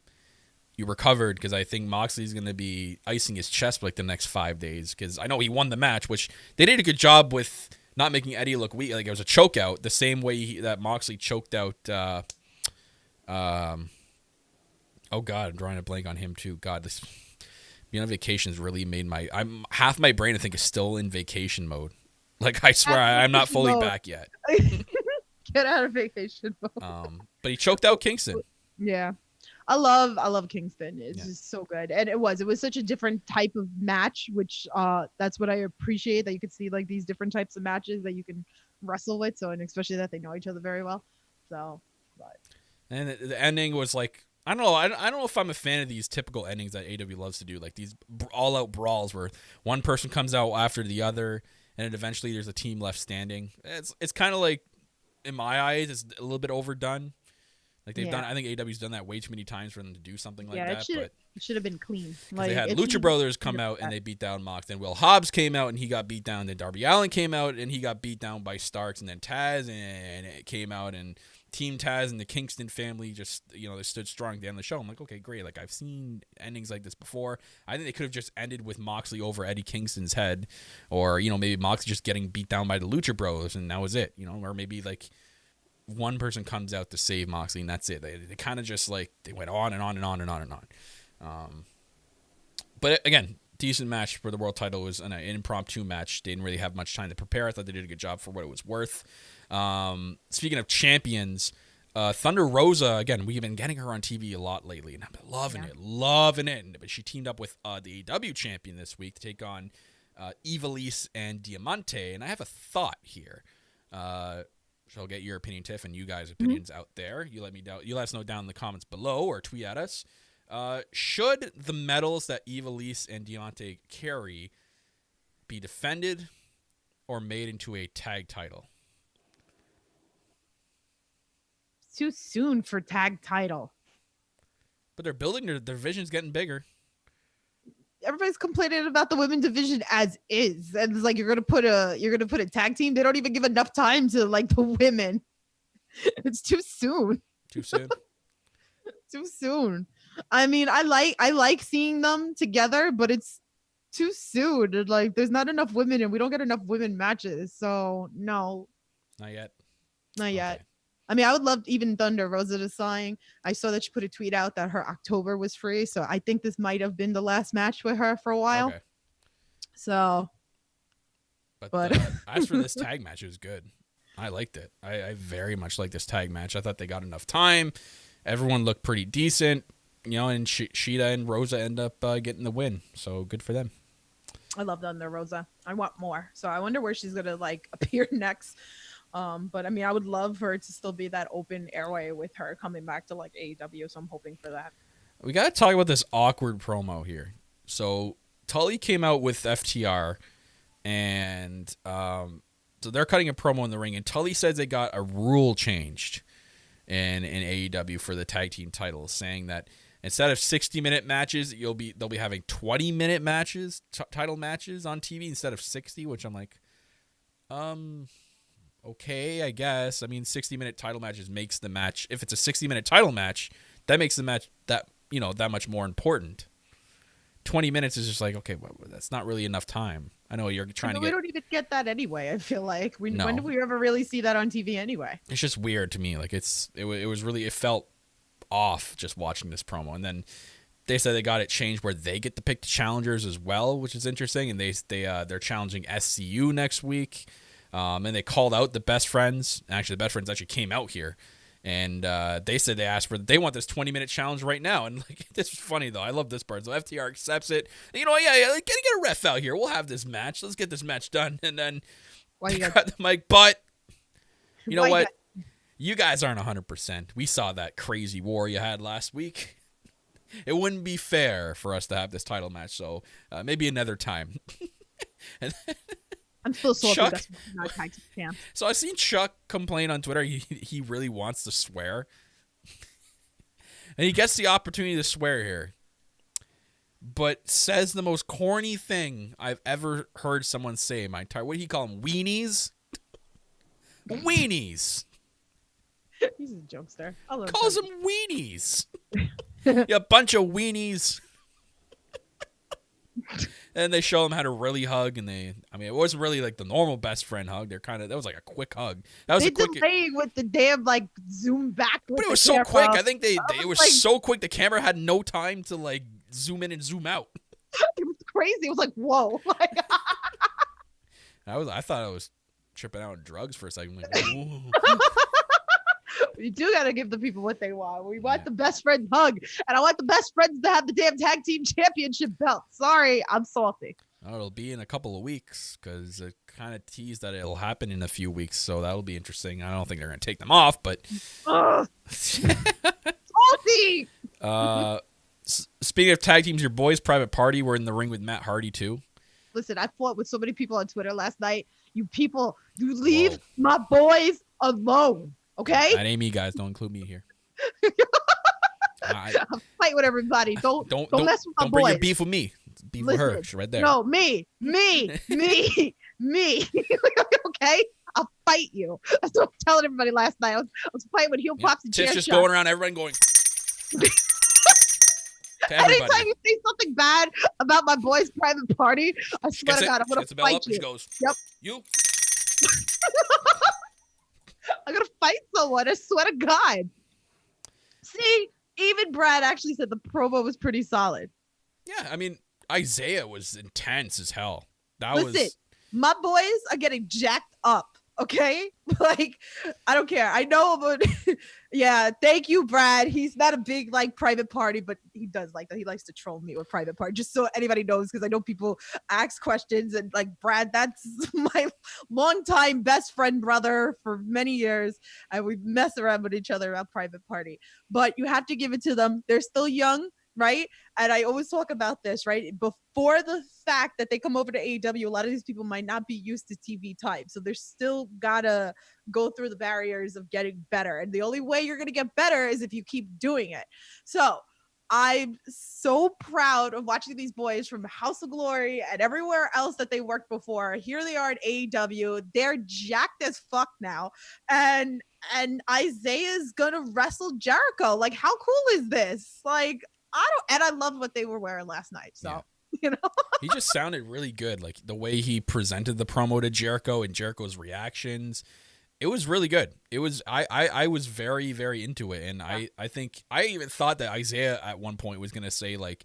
you recovered because I think Moxley's going to be icing his chest for like the next 5 days because I know he won the match, which they did a good job with not making Eddie look weak. Like it was a choke out the same way that Moxley choked out. Oh God, I'm drawing a blank on him too. God, this being on vacation has really made half my brain I think is still in vacation mode. Like I swear I'm not fully back yet. Get out of vacation mode. But he choked out Kingston. Yeah. I love Kingston. It's just so good. And it was such a different type of match, which that's what I appreciate, that you could see like these different types of matches that you can wrestle with. So, and especially that they know each other very well. So, and the ending was like, I don't know. I don't know if I'm a fan of these typical endings that AEW loves to do, like these all-out brawls where one person comes out after the other, and then eventually there's a team left standing. It's kind of like, in my eyes, it's a little bit overdone. Like they've done, I think AEW's done that way too many times for them to do something like that. It should have been clean. Like, they had Lucha Brothers come out and they beat down Mox. Then Will Hobbs came out and he got beat down. Then Darby Allin came out and he got beat down by Starks. And then Taz and it came out and Team Taz and the Kingston family just, they stood strong at the end of the show. I'm like, okay, great. Like I've seen endings like this before. I think they could have just ended with Moxley over Eddie Kingston's head, or maybe Moxley just getting beat down by the Lucha Bros and that was it. Or maybe like one person comes out to save Moxley and that's it. They kind of just like they went on and on and on and on and on. But again, decent match for the world title. It was an impromptu match. They didn't really have much time to prepare. I thought they did a good job for what it was worth. Speaking of champions, Thunder Rosa, again, we've been getting her on TV a lot lately, and I've been loving it. But she teamed up with the AEW champion this week to take on Ivelisse and Diamante. And I have a thought here. So I'll get your opinion, Tiff, and you guys' opinions out there. You let us know down in the comments below or tweet at us. Should the medals that Ivelisse and Diamante carry be defended or made into a tag title? Too soon for tag title. But they're building their division's getting bigger. Everybody's complaining about the women's division as is, and it's like you're gonna put a tag team. They don't even give enough time to like the women. It's too soon. Too soon. Too soon. I mean, I like seeing them together, but it's too soon. And, like, there's not enough women, and we don't get enough women matches. So no, not yet. Not yet. I mean, I would love even Thunder Rosa to sign. I saw that she put a tweet out that her October was free. So I think this might have been the last match with her for a while. Okay. So. But as for this tag match, it was good. I liked it. I very much like this tag match. I thought they got enough time. Everyone looked pretty decent, and Shida and Rosa end up getting the win. So good for them. I love Thunder Rosa. I want more. So I wonder where she's going to like appear next. But I mean, I would love her to still be that open airway with her coming back to like AEW. So I'm hoping for that. We got to talk about this awkward promo here. So Tully came out with FTR and so they're cutting a promo in the ring, and Tully says they got a rule changed in AEW for the tag team titles, saying that instead of 60-minute matches, they'll be having 20-minute matches, title matches on TV instead of 60, which I'm like, okay, I guess. I mean, 60-minute title matches makes the match. If it's a 60-minute title match, that makes the match that much more important. 20 minutes is just like, okay, well, that's not really enough time. I know you're trying to get. We don't even get that anyway. I feel like when did we ever really see that on TV anyway? It's just weird to me. Like it was really, it felt off just watching this promo. And then they said they got it changed where they get to pick the challengers as well, which is interesting. And they're challenging SCU next week. And they called out the best friends. Actually, the best friends actually came out here. And they said they want this 20-minute challenge right now. And like, this is funny though. I love this part. So FTR accepts it. You know, like, get a ref out here. We'll have this match. Let's get this match done. And then Why you got the mic. But you know Why you what? You guys aren't 100%. We saw that crazy war you had last week. It wouldn't be fair for us to have this title match. So maybe another time. And I'm still salty. Chuck- That's not tag team champ. So I've seen Chuck complain on Twitter. He really wants to swear. And he gets the opportunity to swear here. But says the most corny thing I've ever heard someone say in my entire... What do he call them? Weenies? Weenies. He's a jokester. I love Calls him. them weenies. You bunch of weenies. And they show them how to really hug, and it wasn't really like the normal best friend hug. That was like a quick hug. That was They a quick. delayed with the damn like zoom back. But it was so quick. I think it was so quick. The camera had no time to like zoom in and zoom out. It was crazy. It was like whoa. Like, I thought I was tripping out on drugs for a second. Like, ooh. you do gotta give the people what they want. We want the best friend hug, and I want the best friends to have the damn tag team championship belt. Sorry, I'm salty. Oh, it'll be in a couple of weeks because it kind of teased that it'll happen in a few weeks. So that'll be interesting. I don't think they're gonna take them off, but Salty. Speaking of tag teams, your boys' Private Party were in the ring with Matt Hardy too. Listen, I fought with so many people on Twitter last night. You people, you leave my boys alone. Okay? That ain't me, guys. Don't include me here. I'll fight with everybody. Don't mess with my don't bring boys. your beef with me. Beef with her. She's right there. No, me. Okay? I'll fight you. That's what I was telling everybody last night. I was fighting with heel pops and chair Tiff's just shots. going around, everyone going. To Anytime everybody. you say something bad about my boy's private party, I swear to God, I'm gonna Gets the bell fight up and you. she goes. Yep. You. I'm gonna fight someone. I swear to God. See, even Brad actually said the promo was pretty solid. Yeah, I mean, Isaiah was intense as hell. Listen, my boys are getting jacked up. Okay, like I don't care. I know, but yeah, thank you, Brad. He's not a big like private party, but he does like that. He likes to troll me with private party, just so anybody knows, because I know people ask questions and like Brad. That's my longtime best friend brother for many years, and we mess around with each other about private party. But you have to give it to them. They're still young. Right. And I always talk about this, right? Before the fact that they come over to AEW, a lot of these people might not be used to TV type. So they're still gotta go through the barriers of getting better. And the only way you're going to get better is if you keep doing it. So I'm so proud of watching these boys from House of Glory and everywhere else that they worked before. Here they are at AEW. They're jacked as fuck now. And Isaiah's going to wrestle Jericho. Like, how cool is this? Like, I love what they were wearing last night. So, you know, he just sounded really good. Like the way he presented the promo to Jericho and Jericho's reactions, it was really good. It was, I was very, very into it. And I think I even thought that Isaiah at one point was going to say like,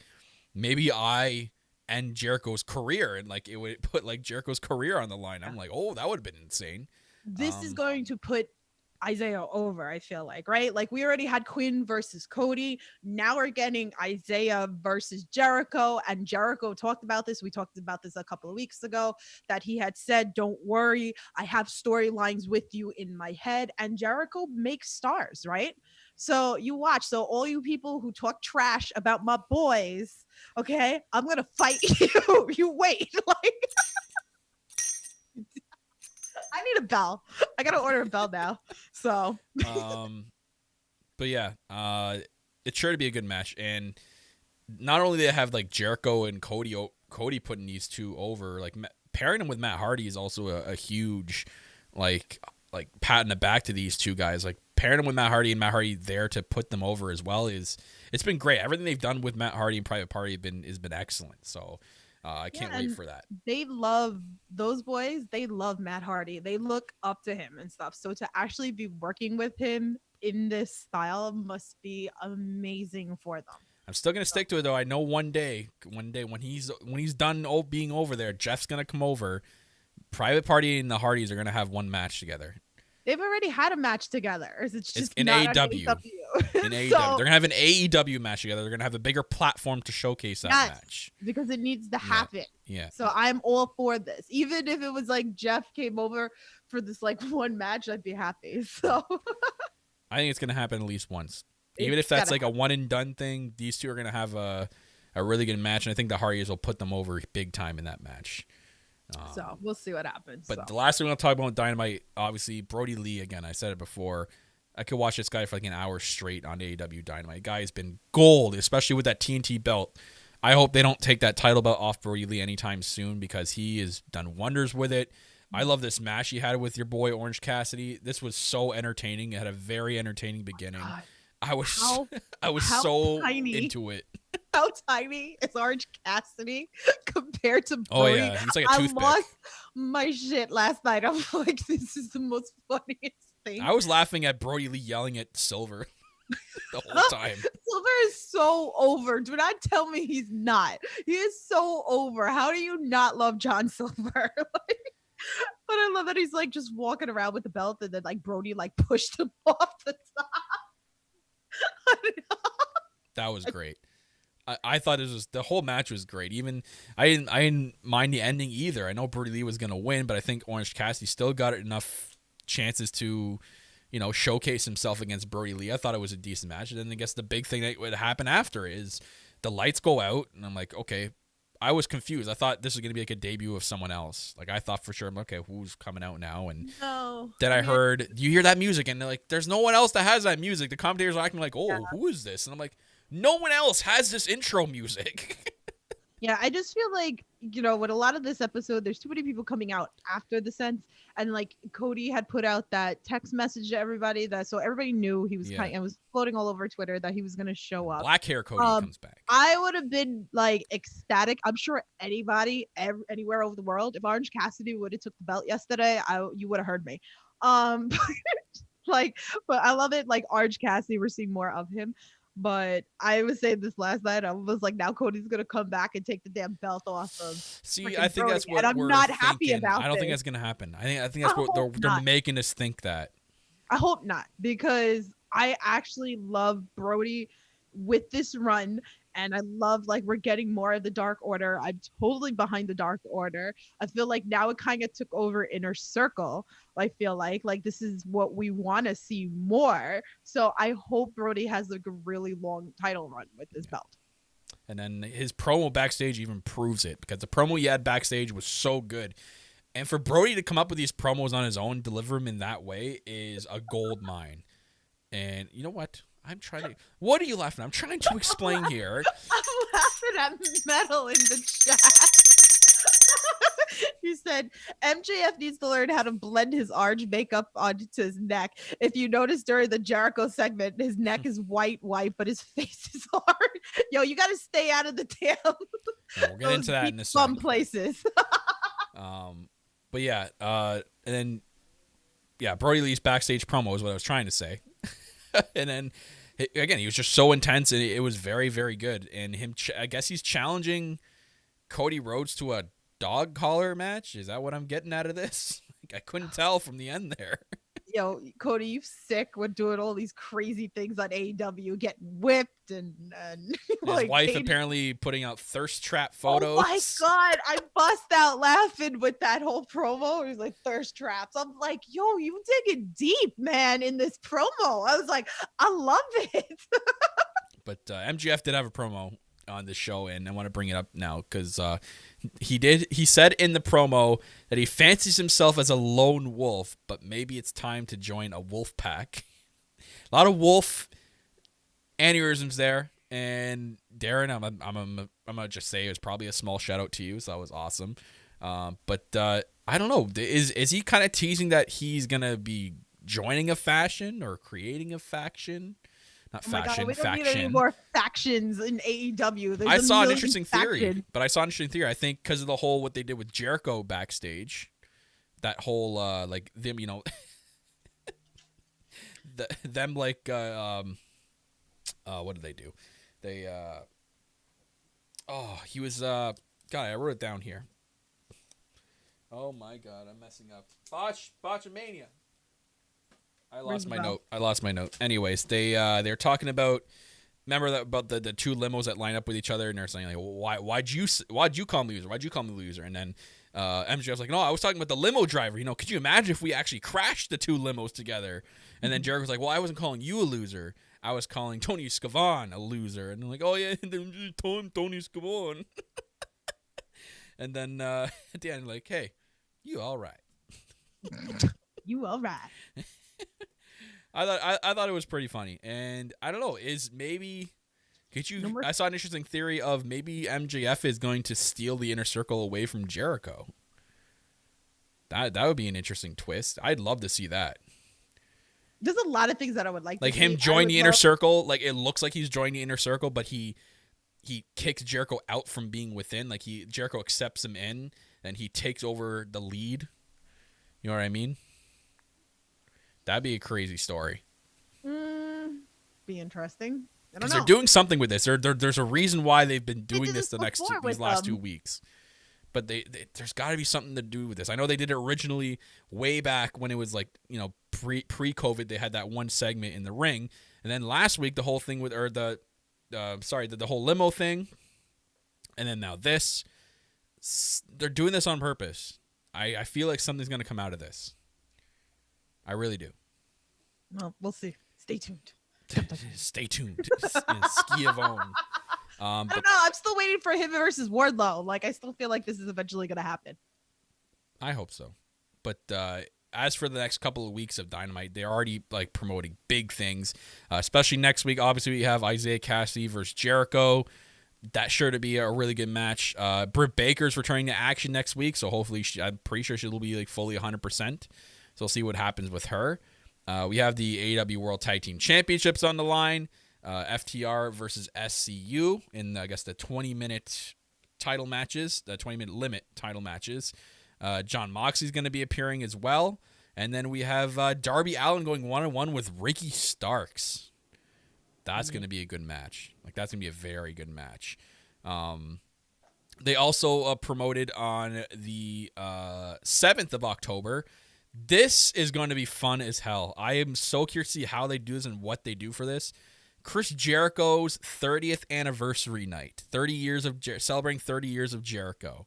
maybe I end Jericho's career, and like, it would put like Jericho's career on the line. I'm like, oh, that would have been insane. This is going to put Isaiah over, I feel like, right? Like we already had Quinn versus Cody. Now we're getting Isaiah versus Jericho, and Jericho talked about this. We talked about this a couple of weeks ago, that he had said, don't worry, I have storylines with you in my head, and Jericho makes stars, right? So you watch. So all you people who talk trash about my boys, okay, I'm going to fight you. You wait. Like, I need a bell. I gotta order a bell now. So, but yeah, it's sure to be a good match. And not only do they have like Jericho and Cody putting these two over, like pairing them with Matt Hardy is also a huge like pat in the back to these two guys. Like pairing them with Matt Hardy and Matt Hardy there to put them over as well it's been great. Everything they've done with Matt Hardy and Private Party has been excellent. So. I can't wait for that. They love those boys. They love Matt Hardy. They look up to him and stuff. So to actually be working with him in this style must be amazing for them. I'm still gonna stick to it though. I know one day when he's done being over there, Jeff's gonna come over, Private Party and the Hardys are gonna have one match together. They've already had a match together. It's just in not on AEW. In AEW, So- they're gonna have an AEW match together. They're gonna have a bigger platform to showcase that Yes, match. because it needs to happen. Yeah. So I'm all for this. Even if it was like Jeff came over for this like one match, I'd be happy. So I think it's gonna happen at least once. Even It's if that's gotta like a one and done thing, these two are gonna have a really good match, and I think the Hardys will put them over big time in that match. so we'll see what happens. But So. the last thing we'll talk about with Dynamite, obviously Brody Lee again. I said it before. I could watch this guy for like an hour straight on AEW Dynamite. Guy has been gold, especially with that TNT belt. I hope they don't take that title belt off Brody Lee anytime soon because he has done wonders with it. I love this match he had with your boy Orange Cassidy. This was so entertaining. It had a very entertaining beginning. God. I was How so tiny. into it. How tiny is Orange Cassidy compared to Brody? Oh yeah, he's like a I toothpick. lost my shit last night. I'm like, this is the most funniest thing. I was laughing at Brody Lee yelling at Silver the whole time. Silver is so over. Do not tell me he's not. He is so over. How do you not love John Silver? But I love that he's like just walking around with the belt and then like Brody like pushed him off the top. That was great. I thought the whole match was great. Even I didn't mind the ending either. I know Brody Lee was gonna win, but I think Orange Cassidy still got enough chances to, showcase himself against Brody Lee. I thought it was a decent match. And then I guess the big thing that would happen after is the lights go out, and I'm like, okay. I was confused. I thought this was gonna be like a debut of someone else. Like I thought for sure, I'm like, okay, who's coming out now? And No. then I heard, do you hear that music? And they're like, there's no one else that has that music. The commentators are acting like, oh, who is this? And I'm like, no one else has this intro music. Yeah, I just feel like, with a lot of this episode, there's too many people coming out after the sense. And like Cody had put out that text message to everybody so everybody knew he was it was floating all over Twitter that he was going to show up. Black hair Cody comes back. I would have been like ecstatic. I'm sure anybody anywhere over the world, if Orange Cassidy would have took the belt yesterday, you would have heard me. But I love it. Like Orange Cassidy, we're seeing more of him. But I was saying this last night. I was like, now Cody's gonna come back and take the damn belt off of. See, I think that's what and I'm we're not happy thinking. about. I don't think this. that's gonna happen. I think that's what they're making us think that. I hope not, because I actually love Brody with this run, and I love like we're getting more of the Dark Order. I'm totally behind the Dark Order. I feel like now it kind of took over Inner Circle. I feel like this is what we want to see more. So I hope Brody has like a really long title run with this belt. And then his promo backstage even proves it, because the promo he had backstage was so good. And for Brody to come up with these promos on his own, deliver them in that way, is a gold mine. And you know what? What are you laughing at? I'm trying to explain here. I'm laughing at Metal in the chat. He said MJF needs to learn how to blend his orange makeup onto his neck. If you notice during the Jericho segment, his neck is white, but his face is orange. Yo, you got to stay out of the damn. Yeah, we'll get into that in a some second. places. But yeah, and then Brody Lee's backstage promo is what I was trying to say. And then again, he was just so intense, and it was very, very good. And I guess he's challenging Cody Rhodes to a dog collar match. Is that what I'm getting out of this? I couldn't tell from the end there. Yo, Cody, you sick with doing all these crazy things on AEW, getting whipped and his wife apparently putting out thirst trap photos. Oh my god, I bust out laughing with that whole promo. It was like thirst traps. I'm like, yo, you digging deep, man, in this promo. I was like, I love it. But MGF did have a promo on the show, and I want to bring it up now because he said in the promo that he fancies himself as a lone wolf, but maybe it's time to join a wolf pack. A lot of wolf aneurysms there, and Darren, I'm gonna just say it was probably a small shout out to you, so that was awesome. But I don't know, is he kind of teasing that he's gonna be joining a faction or creating a faction? Not faction, we don't faction. need any more factions in AEW. There's I saw an million interesting theory, factions. but I saw an interesting theory. I think because of the whole what they did with Jericho backstage, that whole like them, them like what did they do? They he was God, I wrote it down here. Oh my god, I'm messing up. Botchamania. I Rings lost a my bell. note. I lost my note. Anyways, they're talking about. Remember that about the two limos that line up with each other, and they're saying like, well, why'd you call me loser? Why'd you call me loser? And then MJF's like, no, I was talking about the limo driver. Could you imagine if we actually crashed the two limos together? And then Jericho's like, well, I wasn't calling you a loser. I was calling Tony Schiavone a loser. And they're like, oh yeah, and then just told him Tony Schiavone. And then at the end, like, hey, you all right? You all right? I thought it was pretty funny, and I don't know. I saw an interesting theory of maybe MJF is going to steal the Inner Circle away from Jericho. That would be an interesting twist. I'd love to see that. There's a lot of things that I would like to Him see. join the Inner Circle. Like, it looks like he's joining the Inner Circle, but he kicks Jericho out from being within. Like, Jericho accepts him in, and he takes over the lead. You know what I mean? That'd be a crazy story. Be interesting. I don't Because know. they're doing something with this. There's a reason why they've been doing did this this these before with, last 2 weeks. But there's got to be something to do with this. I know they did it originally way back when it was like, pre-COVID. They had that one segment in the ring, and then last week the whole thing with the whole limo thing, and then now this. They're doing this on purpose. I feel like something's gonna come out of this. I really do. Well, we'll see. Stay tuned. Stay tuned. Schiavone. I don't know. I'm still waiting for him versus Wardlow. Like, I still feel like this is eventually going to happen. I hope so. But as for the next couple of weeks of Dynamite, they're already like promoting big things, especially next week. Obviously, we have Isaiah Cassidy versus Jericho. That's sure to be a really good match. Britt Baker's returning to action next week, so hopefully, I'm pretty sure she'll be like fully 100%. So we'll see what happens with her. We have the AEW World Tag Team Championships on the line. FTR versus SCU in, I guess, the 20-minute title matches, the 20-minute limit title matches. John Moxley's going to be appearing as well. And then we have Darby Allin going one-on-one with Ricky Starks. That's going to be a good match. Like, that's going to be a very good match. They also promoted on the 7th of October. This is going to be fun as hell. I am so curious to see how they do this and what they do for this. Chris Jericho's 30th anniversary night. Celebrating 30 years of Jericho.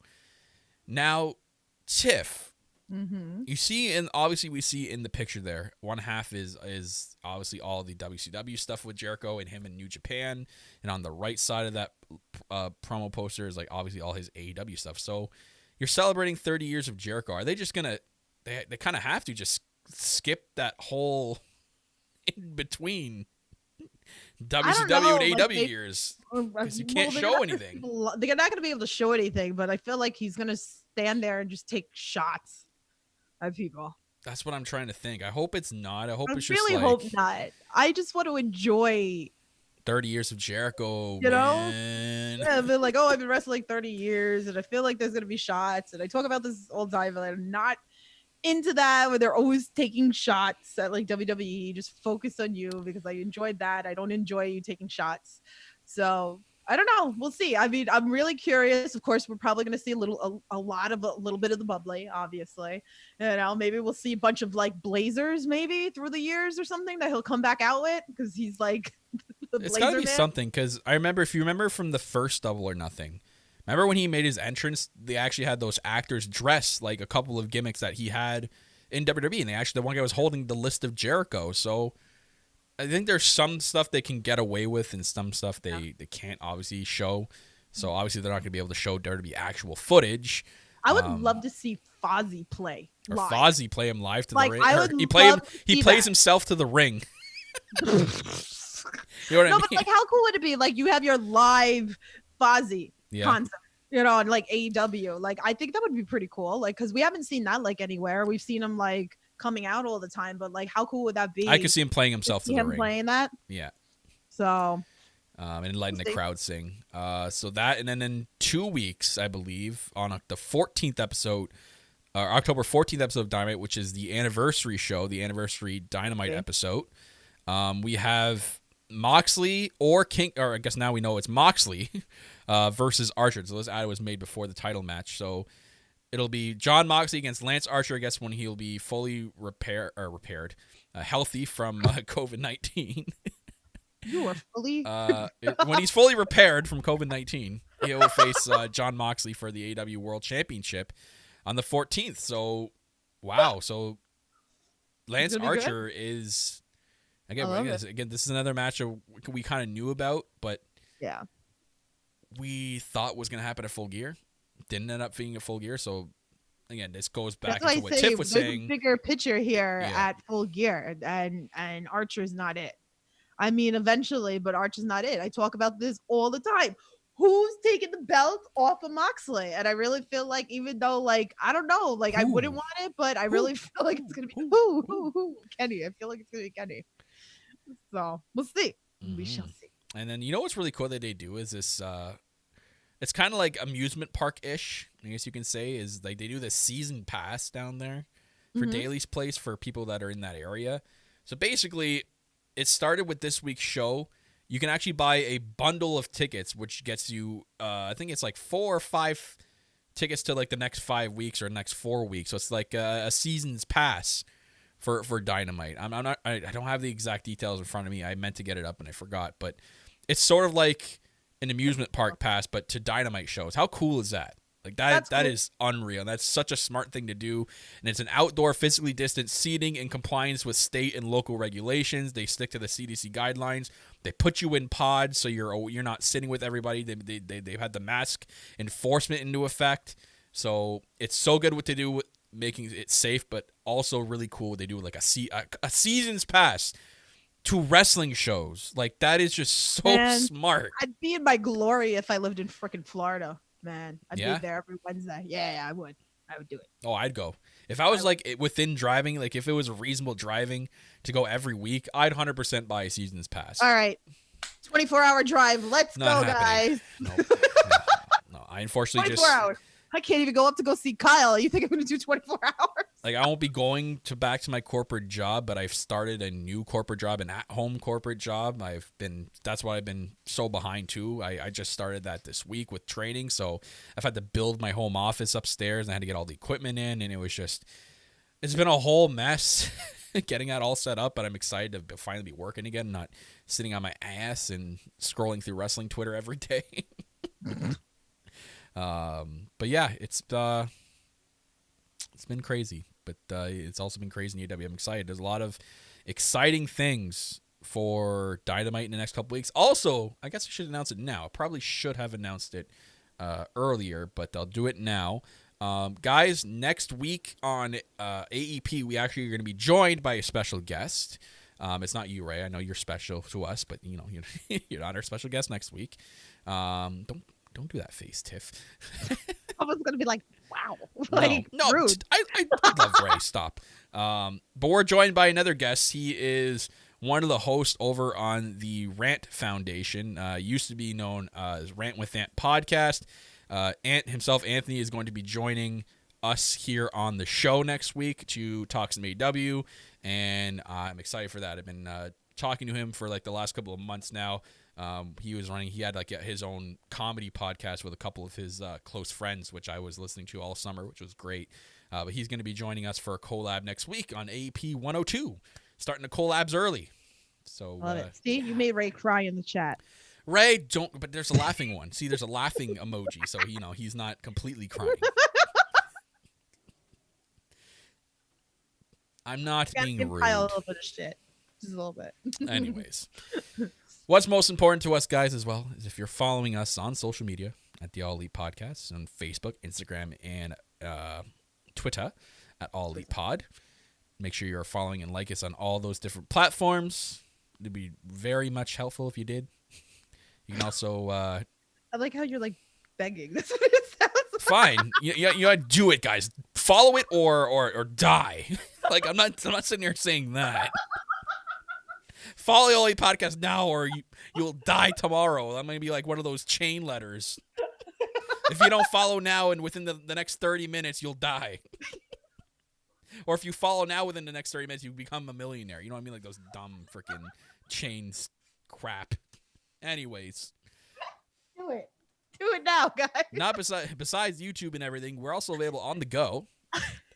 Now, Tiff, you see, and obviously we see in the picture there, one half is obviously all the WCW stuff with Jericho and him in New Japan, and on the right side of that promo poster is like obviously all his AEW stuff. So you're celebrating 30 years of Jericho. Are they just gonna? They kind of have to just skip that whole in between WCW and AEW years, because you can't show anything. They're not going to be able to show anything, but I feel like he's going to stand there and just take shots at people. That's what I'm trying to think. I hope it's not. I hope it's really just like hope not. I just want to enjoy 30 years of Jericho. You know? Man. Yeah, they're like, oh, I've been wrestling 30 years, and I feel like there's going to be shots. And I talk about this all the time, but I'm not into that, where they're always taking shots at like WWE. Just focus on you, because I enjoyed that. I don't enjoy you taking shots. So I don't know. We'll see. I mean, I'm really curious. Of course, we're probably going to see a little bit of the bubbly, obviously. Maybe we'll see a bunch of like blazers maybe through the years or something that he'll come back out with, because he's like the It's blazer got to be man. something, because if you remember from the first Double or Nothing, remember when he made his entrance, they actually had those actors dress like a couple of gimmicks that he had in WWE, and the one guy was holding the list of Jericho. So I think there's some stuff they can get away with and some stuff they can't obviously show. So obviously they're not going to be able to show WWE actual footage. I would love to see Fozzy play Or live. Fozzy play him live to Like, the ring. I Or would he love to he see plays that. himself to the ring. You know what I No, mean? but like, how cool would it be? Like, you have your live Fozzy Yeah. concert, and like AEW. Like, I think that would be pretty cool. Like, because we haven't seen that like anywhere. We've seen him like coming out all the time, but like, how cool would that be? I could see him playing himself to see the him ring. playing that. Yeah. So. And letting the We'll see. crowd sing. So that, and then in 2 weeks, I believe, on the 14th episode, October 14th episode of Dynamite, which is the anniversary show, the anniversary Dynamite episode, we have Moxley or I guess now we know it's Moxley versus Archer. So this ad was made before the title match. So it'll be John Moxley against Lance Archer. I guess when he'll be fully healthy from COVID-19. You are fully. When he's fully repaired from COVID-19, he'll face John Moxley for the AEW World Championship on the 14th. So, wow. So, Lance Archer is again. This is another match we kind of knew about, but yeah, we thought was going to happen at Full Gear. Didn't end up being a Full Gear. So, again, this goes back to what Tiff was saying. A bigger picture here at Full Gear, and Archer's not it. I mean, eventually, but Archer's not it. I talk about this all the time. Who's taking the belt off of Moxley? And I really feel like, even though, like, I don't know, like, I wouldn't want it, but I really feel like it's gonna be Kenny. I feel like it's gonna be Kenny. So we'll see. We shall see. And then, you know what's really cool that they do is this. It's kind of like amusement park-ish, I guess you can say, is like they do the season pass down there for Daly's Place for people that are in that area. So basically, it started with this week's show. You can actually buy a bundle of tickets, which gets you, I think it's like 4 or 5 tickets to like the next 5 weeks or next 4 weeks. So it's like a season's pass for Dynamite. I don't have the exact details in front of me. I meant to get it up and I forgot, but it's sort of like an amusement park pass, but to Dynamite shows. How cool is that? Like that cool. Is unreal. That's such a smart thing to do. And it's an outdoor, physically distant seating in compliance with state and local regulations. They stick to the CDC guidelines. They put you in pods so you're not sitting with everybody. They've had the mask enforcement into effect. So it's so good what they do with making it safe, but also really cool what they do with like a season's pass to wrestling shows. Like that is just so smart. I'd be in my glory if I lived in frickin' Florida. Man, I'd be there every Wednesday. Yeah, I would do it. Oh, I'd go. If I was like within driving, like if it was reasonable driving to go every week, I'd 100% buy a season's pass. All right. 24-hour drive. Let's go, guys. No, I unfortunately 24 hours. I can't even go up to go see Kyle. You think I'm going to do 24 hours? Like I won't be going back to my corporate job, but I've started a new corporate job, an at-home corporate job. That's why I've been so behind too. I just started that this week with training, so I've had to build my home office upstairs and I had to get all the equipment in, and it's been a whole mess getting that all set up, but I'm excited to finally be working again, not sitting on my ass and scrolling through wrestling Twitter every day. But yeah, it's been crazy, but it's also been crazy in AEW. I'm excited. There's a lot of exciting things for Dynamite in the next couple weeks. Also, I guess I should announce it now. I probably should have announced it earlier, but I'll do it now. Guys, next week on AEP, we actually are going to be joined by a special guest. It's not you, Ray. I know you're special to us, but you're not our special guest next week. Don't do that face, Tiff. I was gonna be like, wow, like no, rude. I love Ray. Stop. But we're joined by another guest. He is one of the hosts over on the Rant Foundation. Used to be known as Rant with Ant podcast. Ant himself, Anthony, is going to be joining us here on the show next week to talk some AEW, and I'm excited for that. I've been talking to him for like the last couple of months now. He had like his own comedy podcast with a couple of his close friends, which I was listening to all summer, which was great. But he's going to be joining us for a collab next week on AEP 102, starting the collabs early. So see, you made Ray cry in the chat. Ray, but there's a laughing one. See, there's a laughing emoji, so he's not completely crying. I'm not being rude. Kyle a little bit of shit, just a little bit. Anyways. What's most important to us, guys, as well, is if you're following us on social media at the All Elite Podcast on Facebook, Instagram, and Twitter at All Elite Pod. Make sure you're following and like us on all those different platforms. It'd be very much helpful if you did. You can also... I like how you're like begging. That's what it sounds like. Fine. You gotta do it, guys. Follow it or die. Like, I'm not sitting here saying that. Follow the All Elite Podcast now, or you'll die tomorrow. I'm gonna be like one of those chain letters. If you don't follow now and within the next 30 minutes, you'll die. Or if you follow now within the next 30 minutes, you become a millionaire. You know what I mean? Like those dumb freaking chains crap. Anyways. Do it. Do it now, guys. Not besides YouTube and everything, we're also available on the go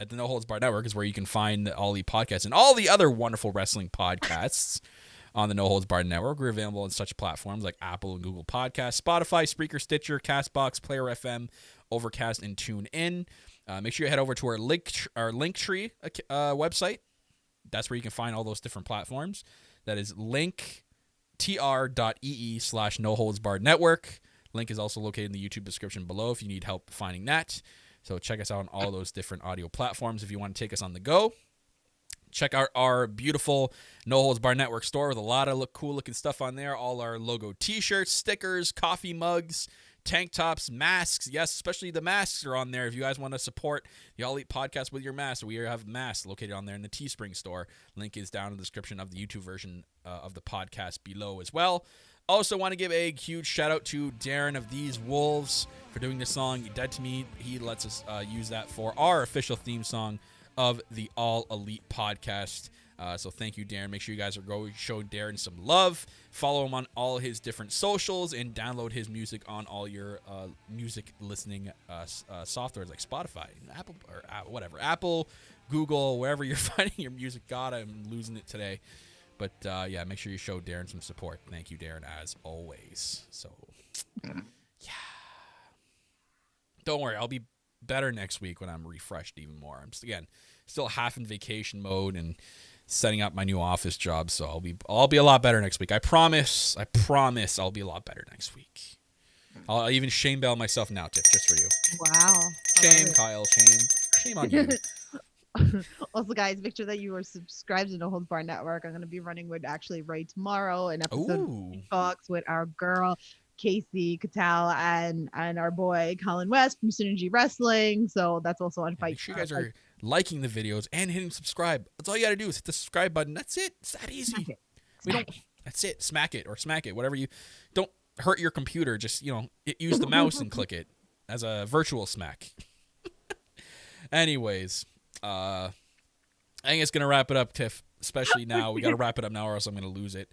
at the No Holds Barred Network, is where you can find all the podcasts and all the other wonderful wrestling podcasts on the No Holds Barred Network. We're available on such platforms like Apple and Google Podcasts, Spotify, Spreaker, Stitcher, Castbox, Player FM, Overcast, and TuneIn. Make sure you head over to our Linktree website. That's where you can find all those different platforms. That is linktr.ee/No Holds Barred Network. Link is also located in the YouTube description below if you need help finding that. So check us out on all those different audio platforms if you want to take us on the go. Check out our beautiful No Holds Barred Network store with a lot of cool looking stuff on there. All our logo t-shirts, stickers, coffee mugs, tank tops, masks. Yes, especially the masks are on there. If you guys want to support the All Elite Podcast with your mask, we have masks located on there in the Teespring store. Link is down in the description of the YouTube version of the podcast below as well. Also want to give a huge shout out to Darren of These Wolves for doing the song Dead to Me. He lets us use that for our official theme song of the All Elite Podcast. So thank you, Darren. Make sure you guys are going show Darren some love. Follow him on all his different socials and download his music on all your music listening softwares like Spotify, Apple, or whatever, Apple, Google, wherever you're finding your music. God, I'm losing it today. But yeah, make sure you show Darren some support. Thank you, Darren, as always. So yeah, don't worry, I'll be better next week when I'm refreshed even more. I'm still half in vacation mode and setting up my new office job, so I'll be a lot better next week. I promise I'll be a lot better next week. I'll even shame bail myself now, Tiff, just for you. Wow. Shame, Kyle. Shame on you. Also, guys, make sure that you are subscribed to No Holds Barred Network. I'm going to be running with actually right tomorrow an episode of Talks with our girl Casey Catal and our boy Colin West from Synergy Wrestling. So that's also on Fight. Make sure you guys are liking the videos and hitting subscribe. That's all you got to do is hit the subscribe button. That's it. It's that easy. That's it. Smack it. Whatever you don't hurt your computer. Just use the mouse and click it as a virtual smack. Anyways. I think it's going to wrap it up, Tiff, especially now. We got to wrap it up now or else I'm going to lose it.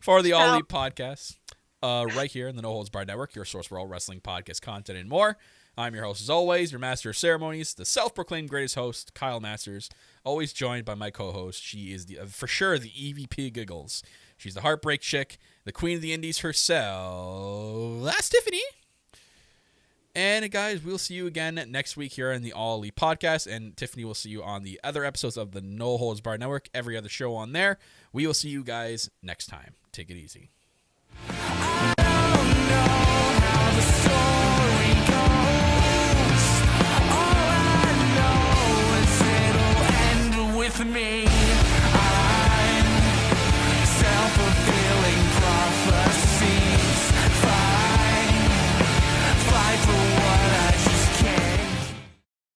For the All Elite Podcast, right here in the No Holds Barred Network, your source for all wrestling podcast content and more. I'm your host, as always, your master of ceremonies, the self-proclaimed greatest host, Kyle Masters, always joined by my co-host. She is for sure the EVP Giggles. She's the Heartbreak Chick, the Queen of the Indies herself. That's Tiffany. And guys, we'll see you again next week here on the All Elite Podcast. And Tiffany will see you on the other episodes of the No Holds Barred Network, every other show on there. We will see you guys next time. Take it easy. With me.